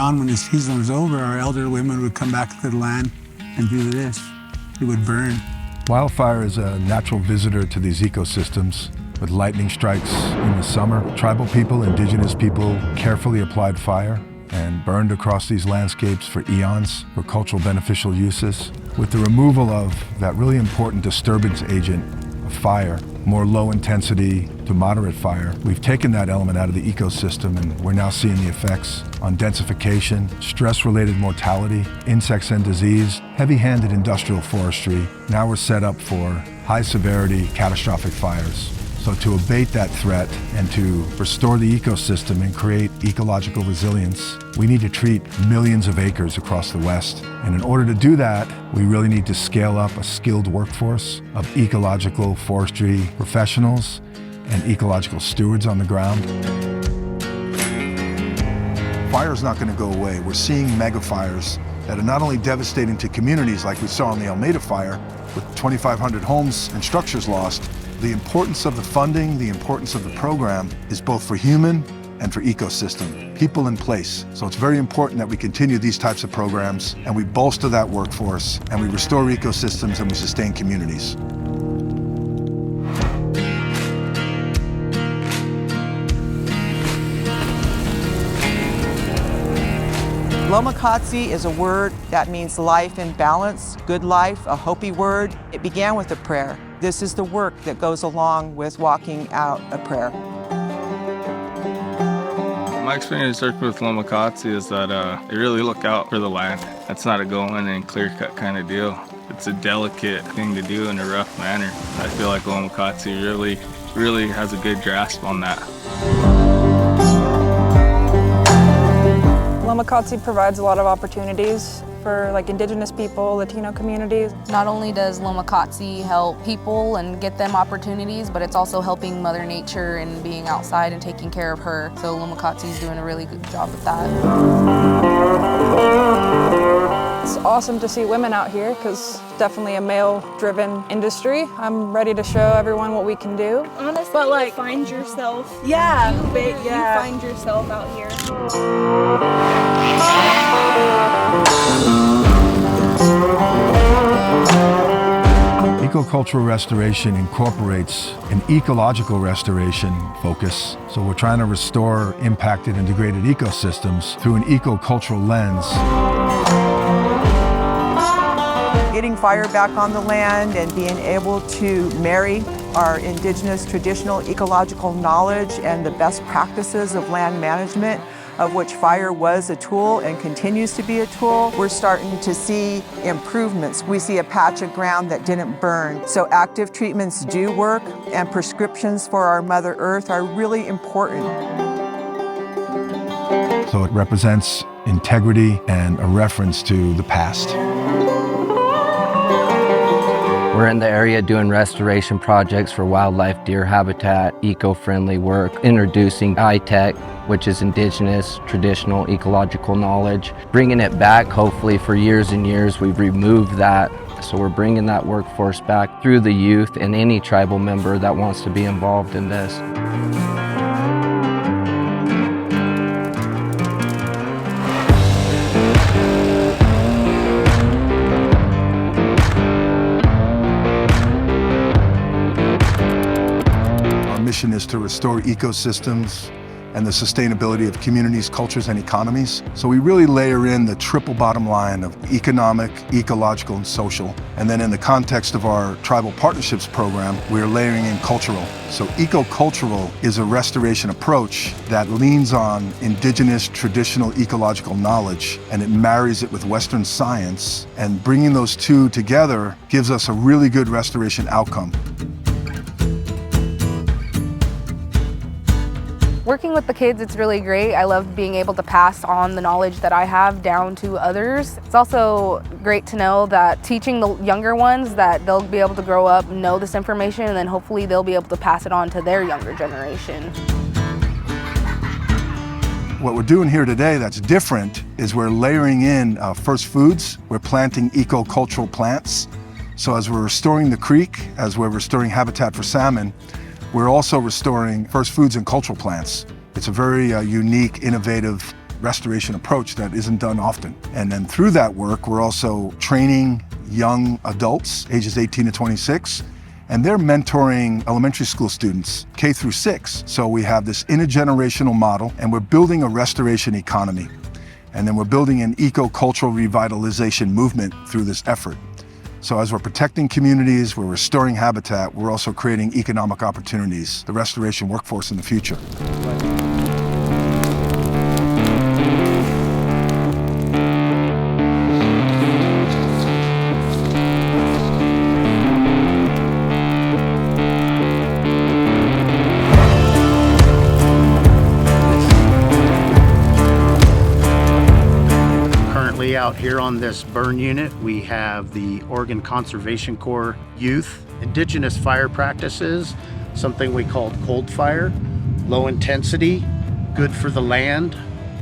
on, when the season was over, our elder women would come back to the land and do this. It would burn. Wildfire is a natural visitor to these ecosystems. With lightning strikes in the summer, tribal people, indigenous people carefully applied fire and burned across these landscapes for eons for cultural beneficial uses. With the removal of that really important disturbance agent of fire, more low intensity to moderate fire, we've taken that element out of the ecosystem, and we're now seeing the effects on densification, stress-related mortality, insects and disease, heavy-handed industrial forestry. Now we're set up for high-severity, catastrophic fires. So to abate that threat and to restore the ecosystem and create ecological resilience, we need to treat millions of acres across the West. And in order to do that, we really need to scale up a skilled workforce of ecological forestry professionals and ecological stewards on the ground. Fire is not going to go away. We're seeing mega fires that are not only devastating to communities like we saw in the Almeida fire, with 2,500 homes and structures lost. The importance of the funding, the importance of the program is both for human and for ecosystem, people in place. So it's very important that we continue these types of programs and we bolster that workforce and we restore ecosystems and we sustain communities. Lomakatsi is a word that means life in balance, good life, a Hopi word. It began with a prayer. This is the work that goes along with walking out a prayer. My experience working with Lomakatsi is that they really look out for the land. It's not a go in and clear cut kind of deal. It's a delicate thing to do in a rough manner. I feel like Lomakatsi really has a good grasp on that. Lomakatsi provides a lot of opportunities for indigenous people, Latino communities. Not only does Lomakatsi help people and get them opportunities, but it's also helping Mother Nature and being outside and taking care of her. So Lomakatsi is doing a really good job with that. It's awesome to see women out here because it's definitely a male-driven industry. I'm ready to show everyone what we can do. Honestly, but you find yourself. Yeah, You find yourself out here. Ecocultural restoration incorporates an ecological restoration focus. So we're trying to restore impacted and degraded ecosystems through an ecocultural lens. Getting fire back on the land and being able to marry our indigenous traditional ecological knowledge and the best practices of land management, of which fire was a tool and continues to be a tool, we're starting to see improvements. We see a patch of ground that didn't burn. So active treatments do work, and prescriptions for our Mother Earth are really important. So it represents integrity and a reference to the past. We're in the area doing restoration projects for wildlife, deer habitat, eco-friendly work, introducing high-tech, which is indigenous, traditional, ecological knowledge, bringing it back. Hopefully for years and years we've removed that. So we're bringing that workforce back through the youth and any tribal member that wants to be involved in this. Mission is to restore ecosystems and the sustainability of communities, cultures, and economies. So we really layer in the triple bottom line of economic, ecological, and social. And then in the context of our tribal partnerships program, we're layering in cultural. So Ecocultural is a restoration approach that leans on indigenous, traditional, ecological knowledge, and it marries it with Western science. And bringing those two together gives us a really good restoration outcome. Working with the kids, it's really great. I love being able to pass on the knowledge that I have down to others. It's also great to know that teaching the younger ones that they'll be able to grow up, know this information, and then hopefully they'll be able to pass it on to their younger generation. What we're doing here today that's different is we're layering in first foods. We're planting ecocultural plants. So as we're restoring the creek, as we're restoring habitat for salmon, we're also restoring first foods and cultural plants. It's a very unique, innovative restoration approach that isn't done often. And then through that work, we're also training young adults, ages 18 to 26, and they're mentoring elementary school students, K through 6. So we have this intergenerational model, and we're building a restoration economy. And then we're building an ecocultural revitalization movement through this effort. So as we're protecting communities, we're restoring habitat, we're also creating economic opportunities, the restoration workforce in the future. Out here on this burn unit, we have the Oregon Conservation Corps youth indigenous fire practices, something we call cold fire, low intensity, good for the land,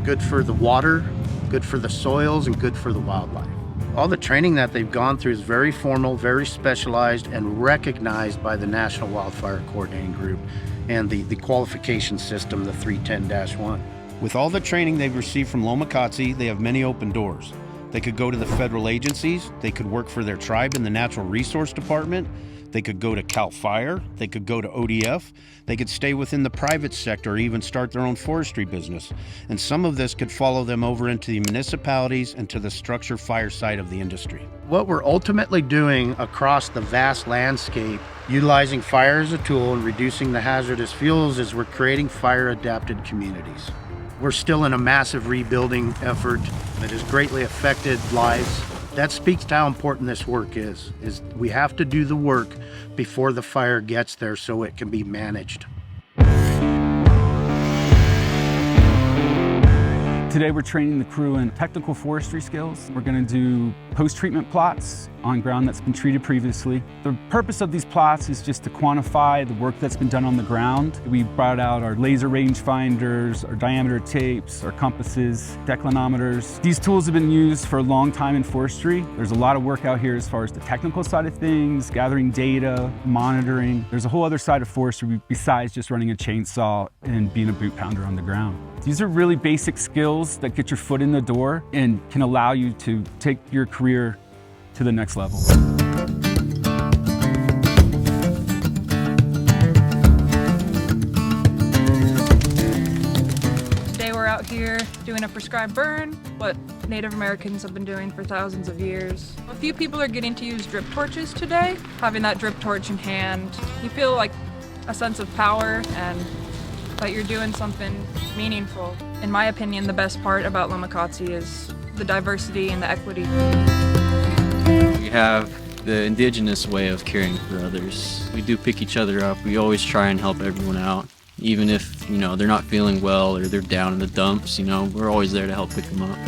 good for the water, good for the soils, and good for the wildlife. All the training that they've gone through is very formal, very specialized, and recognized by the National Wildfire Coordinating Group and the qualification system, the 310-1. With all the training they've received from Lomakatsi, they have many open doors. They could go to the federal agencies, they could work for their tribe in the Natural Resource Department, they could go to CAL FIRE, they could go to ODF, they could stay within the private sector or even start their own forestry business. And some of this could follow them over into the municipalities and to the structure fire side of the industry. What we're ultimately doing across the vast landscape, utilizing fire as a tool and reducing the hazardous fuels, is we're creating fire-adapted communities. We're still in a massive rebuilding effort that has greatly affected lives. That speaks to how important this work is we have to do the work before the fire gets there so it can be managed. Today we're training the crew in technical forestry skills. We're going to do post-treatment plots on ground that's been treated previously. The purpose of these plots is just to quantify the work that's been done on the ground. We brought out our laser range finders, our diameter tapes, our compasses, declinometers. These tools have been used for a long time in forestry. There's a lot of work out here as far as the technical side of things, gathering data, monitoring. There's a whole other side of forestry besides just running a chainsaw and being a boot pounder on the ground. These are really basic skills that get your foot in the door and can allow you to take your career to the next level. Today we're out here doing a prescribed burn, what Native Americans have been doing for thousands of years. A few people are getting to use drip torches today. Having that drip torch in hand, you feel like a sense of power and that you're doing something meaningful. In my opinion, the best part about Lomakatsi is the diversity and the equity. We have the indigenous way of caring for others. We do pick each other up. We always try and help everyone out. Even if, they're not feeling well or they're down in the dumps, we're always there to help pick them up.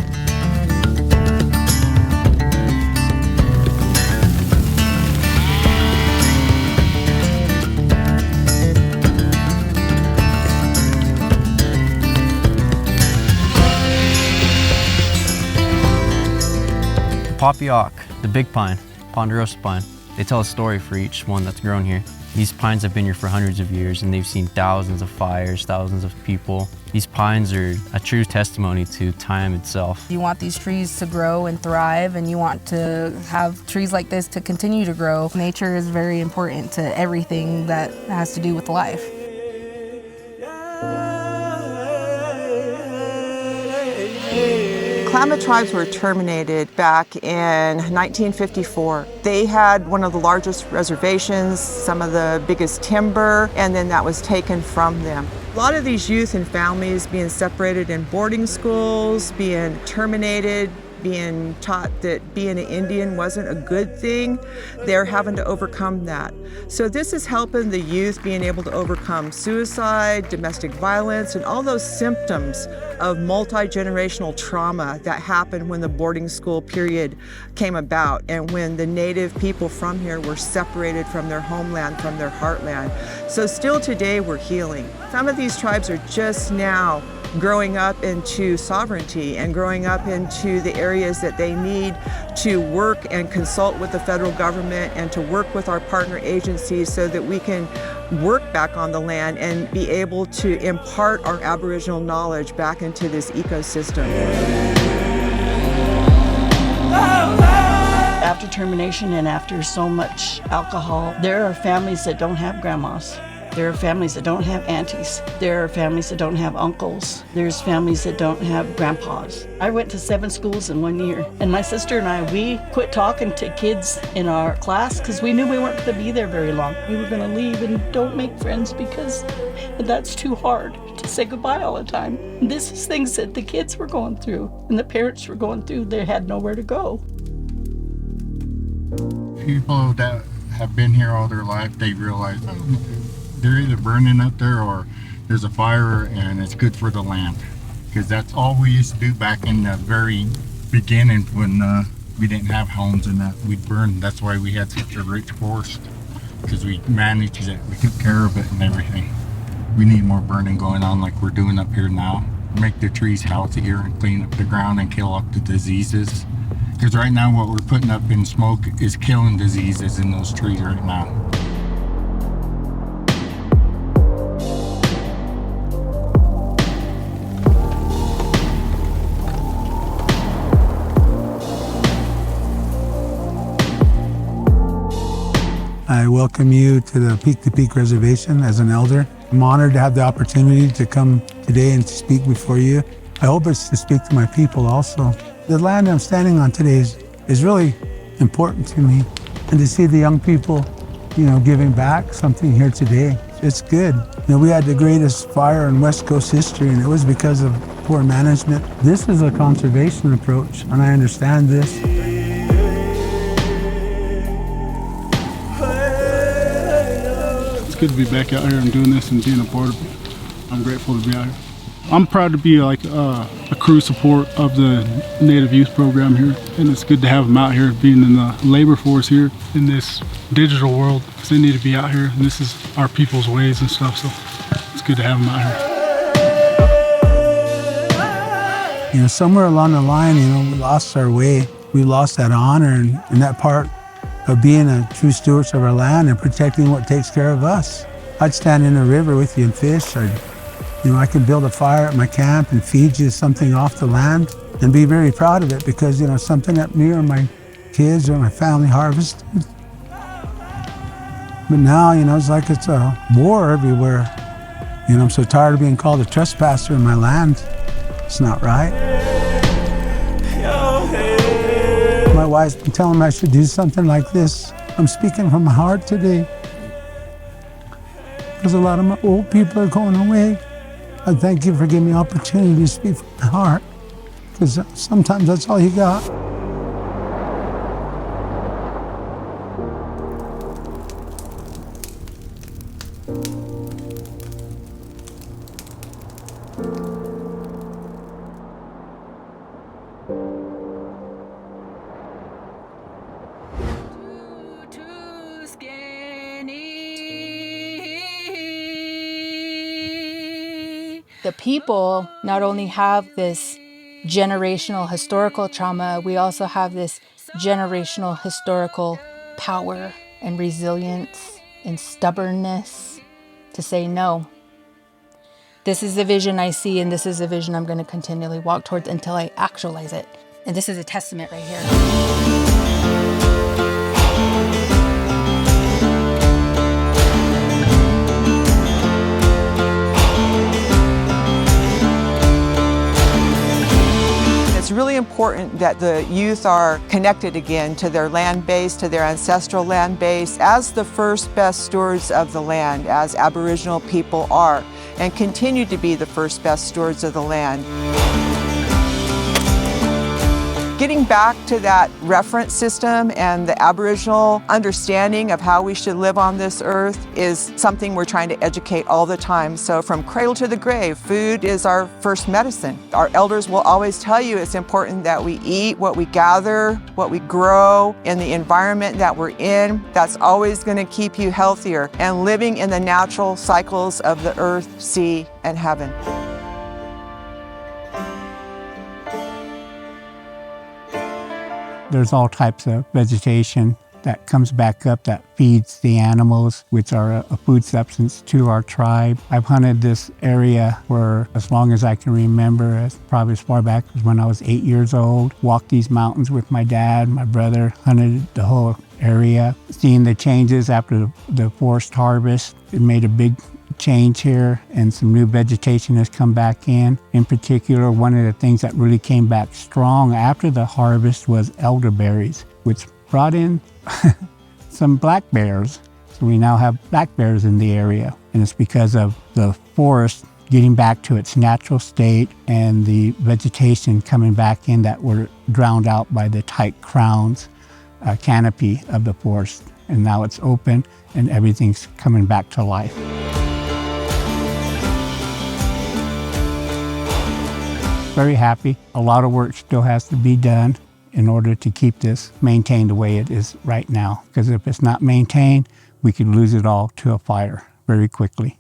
Poppy oak, the big pine, ponderosa pine. They tell a story for each one that's grown here. These pines have been here for hundreds of years and they've seen thousands of fires, thousands of people. These pines are a true testimony to time itself. You want these trees to grow and thrive, and you want to have trees like this to continue to grow. Nature is very important to everything that has to do with life. Klamath tribes were terminated back in 1954. They had one of the largest reservations, some of the biggest timber, and then that was taken from them. A lot of these youth and families being separated in boarding schools, being terminated, being taught that being an Indian wasn't a good thing, they're having to overcome that. So this is helping the youth being able to overcome suicide, domestic violence, and all those symptoms of multi-generational trauma that happened when the boarding school period came about and when the native people from here were separated from their homeland, from their heartland. So still today we're healing. Some of these tribes are just now growing up into sovereignty and growing up into the areas that they need to work and consult with the federal government and to work with our partner agencies so that we can work back on the land and be able to impart our Aboriginal knowledge back into this ecosystem. After termination and after so much alcohol, there are families that don't have grandmas. There are families that don't have aunties. There are families that don't have uncles. There's families that don't have grandpas. I went to 7 schools in 1 year, and my sister and I, we quit talking to kids in our class because we knew we weren't going to be there very long. We were going to leave and don't make friends because that's too hard to say goodbye all the time. And this is things that the kids were going through and the parents were going through. They had nowhere to go. People that have been here all their life, they realize they're either burning up there or there's a fire and it's good for the land. Because that's all we used to do back in the very beginning when we didn't have homes and that we'd burn. That's why we had such a rich forest, because we managed it, we took care of it and everything. We need more burning going on like we're doing up here now. Make the trees healthier and clean up the ground and kill off the diseases. Because right now what we're putting up in smoke is killing diseases in those trees right now. I welcome you to the Peak to Peak Reservation as an elder. I'm honored to have the opportunity to come today and to speak before you. I hope it's to speak to my people also. The land I'm standing on today is really important to me. And to see the young people, giving back something here today, it's good. We had the greatest fire in West Coast history, and it was because of poor management. This is a conservation approach, and I understand this. It's good to be back out here and doing this and being a part of it. I'm grateful to be out here. I'm proud to be like a crew support of the Native Youth Program here, and it's good to have them out here being in the labor force here in this digital world, because they need to be out here, and this is our people's ways and stuff, so it's good to have them out here. Somewhere along the line, we lost our way. We lost that honor and that part of being a true stewards of our land and protecting what takes care of us. I'd stand in a river with you and fish. I could build a fire at my camp and feed you something off the land and be very proud of it because, something that me or my kids or my family harvested. But now, it's like it's a war everywhere. I'm so tired of being called a trespasser in my land. It's not right. My wife's been telling me I should do something like this. I'm speaking from my heart today. Because a lot of my old people are going away. I thank you for giving me the opportunity to speak from my heart, because sometimes that's all you got. The people not only have this generational historical trauma, we also have this generational historical power and resilience and stubbornness to say no. This is the vision I see, and this is the vision I'm going to continually walk towards until I actualize it. And this is a testament right here. It's really important that the youth are connected again to their land base, to their ancestral land base, as the first best stewards of the land, as Aboriginal people are, and continue to be the first best stewards of the land. Getting back to that reference system and the Aboriginal understanding of how we should live on this earth is something we're trying to educate all the time. So from cradle to the grave, food is our first medicine. Our elders will always tell you it's important that we eat what we gather, what we grow, in the environment that we're in. That's always going to keep you healthier and living in the natural cycles of the earth, sea, and heaven. There's all types of vegetation that comes back up that feeds the animals, which are a food substance to our tribe. I've hunted this area for as long as I can remember, probably as far back as when I was 8 years old. Walked these mountains with my dad, my brother, hunted the whole area. Seeing the changes after the forest harvest, it made a big change here, and some new vegetation has come back in. In particular, one of the things that really came back strong after the harvest was elderberries, which brought in some black bears. So we now have black bears in the area, and it's because of the forest getting back to its natural state and the vegetation coming back in that were drowned out by the tight crowns canopy of the forest. And now it's open and everything's coming back to life. Very happy. A lot of work still has to be done in order to keep this maintained the way it is right now. Because if it's not maintained, we could lose it all to a fire very quickly.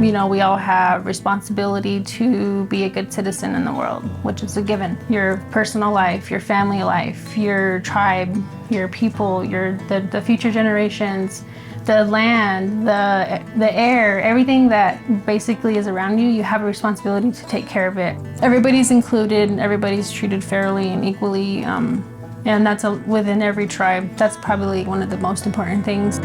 You know, we all have responsibility to be a good citizen in the world, which is a given. Your personal life, your family life, your tribe, your people, the future generations, the land, the air, everything that basically is around you, you have a responsibility to take care of it. Everybody's included, everybody's treated fairly and equally, and that's within every tribe. That's probably one of the most important things.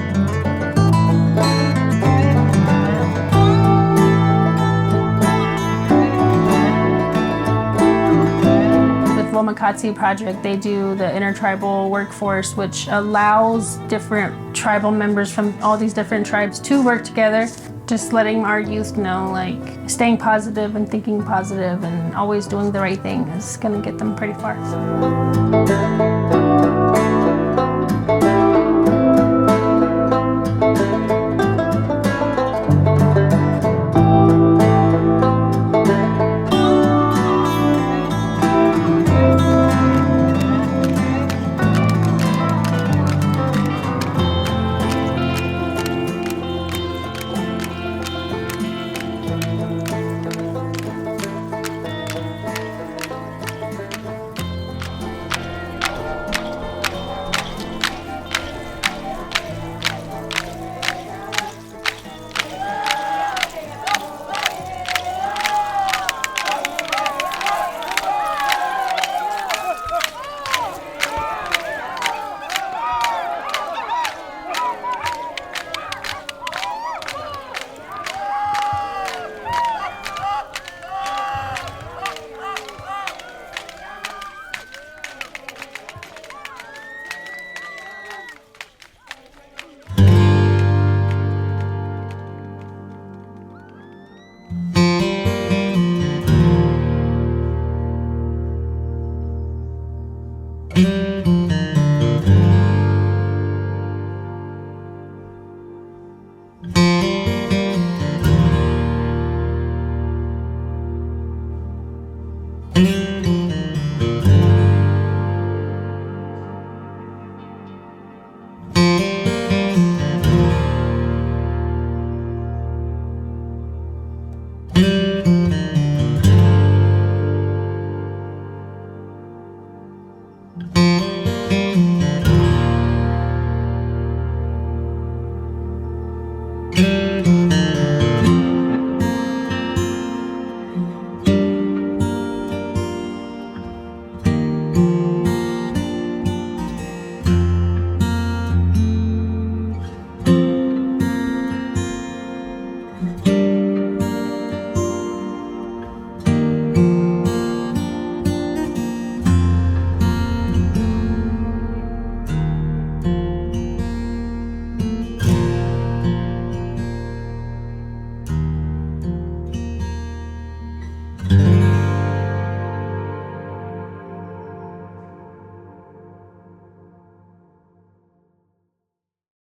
Lomakatsi project, they do the intertribal workforce, which allows different tribal members from all these different tribes to work together. Just letting our youth know, like, staying positive and thinking positive and always doing the right thing is going to get them pretty far.